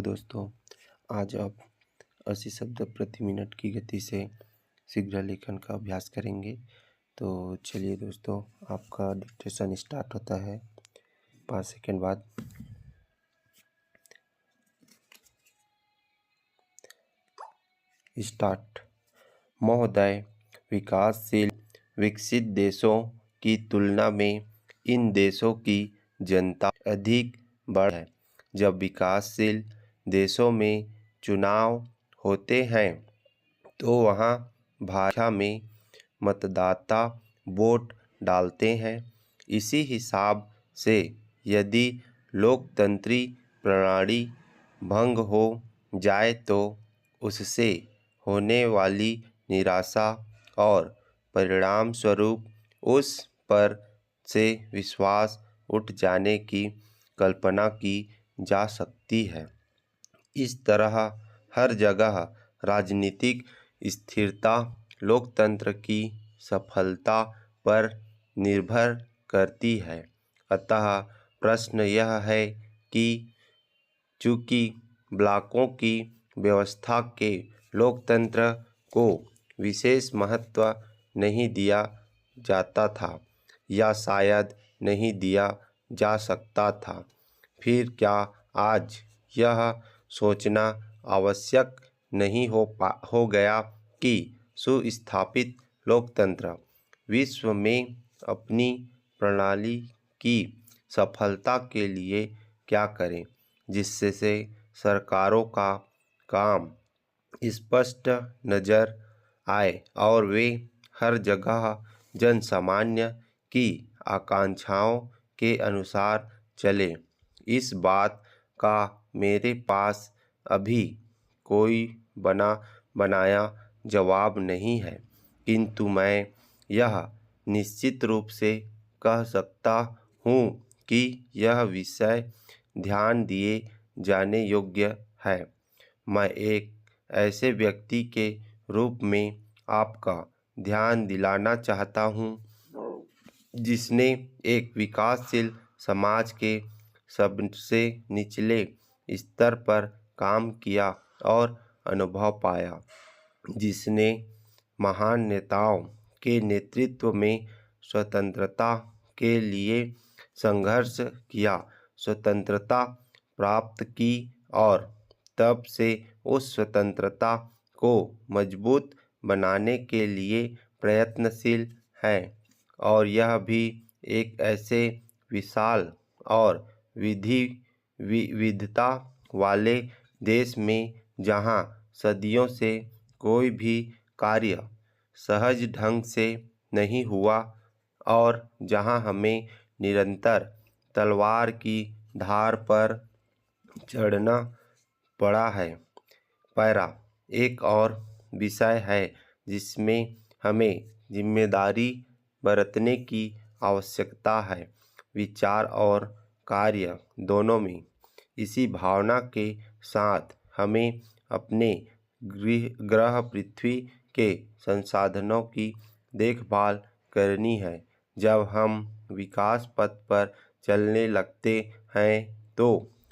दोस्तों, आज आप 80 शब्द प्रति मिनट की गति से शीघ्र लेखन का अभ्यास करेंगे। तो चलिए दोस्तों, आपका डिक्टेशन स्टार्ट होता है 5 सेकंड बाद। स्टार्ट। महोदय, विकासशील विकसित देशों की तुलना में इन देशों की जनता अधिक बढ़ है। जब विकासशील देशों में चुनाव होते हैं तो वहाँ भाषा में मतदाता वोट डालते हैं। इसी हिसाब से यदि लोकतंत्री प्रणाली भंग हो जाए तो उससे होने वाली निराशा और परिणाम स्वरूप उस पर से विश्वास उठ जाने की कल्पना की जा सकती है। इस तरह हर जगह राजनीतिक स्थिरता लोकतंत्र की सफलता पर निर्भर करती है। अतः प्रश्न यह है कि चूंकि ब्लॉकों की व्यवस्था के लोकतंत्र को विशेष महत्व नहीं दिया जाता था या शायद नहीं दिया जा सकता था, फिर क्या आज यह सोचना आवश्यक नहीं हो गया कि सुस्थापित लोकतंत्र विश्व में अपनी प्रणाली की सफलता के लिए क्या करें, जिससे सरकारों का काम स्पष्ट नजर आए और वे हर जगह जनसामान्य की आकांक्षाओं के अनुसार चले। इस बात का मेरे पास अभी कोई बना बनाया जवाब नहीं है, किंतु मैं यह निश्चित रूप से कह सकता हूँ कि यह विषय ध्यान दिए जाने योग्य है। मैं एक ऐसे व्यक्ति के रूप में आपका ध्यान दिलाना चाहता हूँ जिसने एक विकासशील समाज के सबसे निचले स्तर पर काम किया और अनुभव पाया, जिसने महान नेताओं के नेतृत्व में स्वतंत्रता के लिए संघर्ष किया, स्वतंत्रता प्राप्त की और तब से उस स्वतंत्रता को मजबूत बनाने के लिए प्रयत्नशील है, और यह भी एक ऐसे विशाल और विविधता वाले देश में जहाँ सदियों से कोई भी कार्य सहज ढंग से नहीं हुआ और जहाँ हमें निरंतर तलवार की धार पर चढ़ना पड़ा है। पैरा एक और विषय है जिसमें हमें जिम्मेदारी बरतने की आवश्यकता है, विचार और कार्य दोनों में। इसी भावना के साथ हमें अपने ग्रह पृथ्वी के संसाधनों की देखभाल करनी है। जब हम विकास पथ पर चलने लगते हैं तो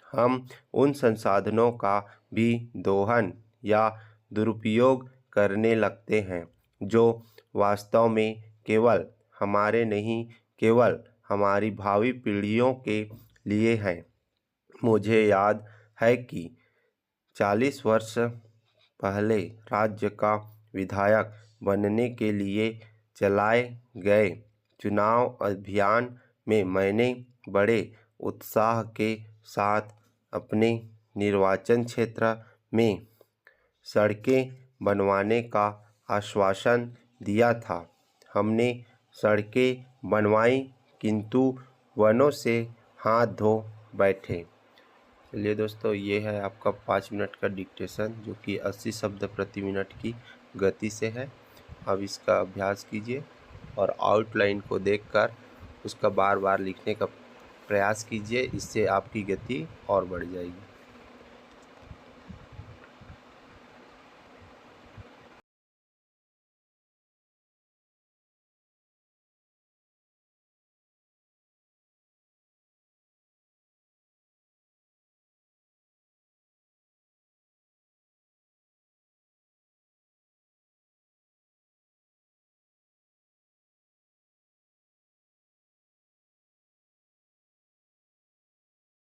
हम उन संसाधनों का भी दोहन या दुरुपयोग करने लगते हैं जो वास्तव में केवल हमारे नहीं, केवल हमारी भावी पीढ़ियों के लिए हैं। मुझे याद है कि 40 वर्ष पहले राज्य का विधायक बनने के लिए चलाए गए चुनाव अभियान में मैंने बड़े उत्साह के साथ अपने निर्वाचन क्षेत्र में सड़कें बनवाने का आश्वासन दिया था। हमने सड़कें बनवाई किंतु वनों से हाथ धो बैठे। चलिए दोस्तों, ये है आपका 5 मिनट का डिक्टेशन जो कि 80 शब्द प्रति मिनट की गति से है। अब इसका अभ्यास कीजिए और आउटलाइन को देखकर उसका बार बार लिखने का प्रयास कीजिए। इससे आपकी गति और बढ़ जाएगी।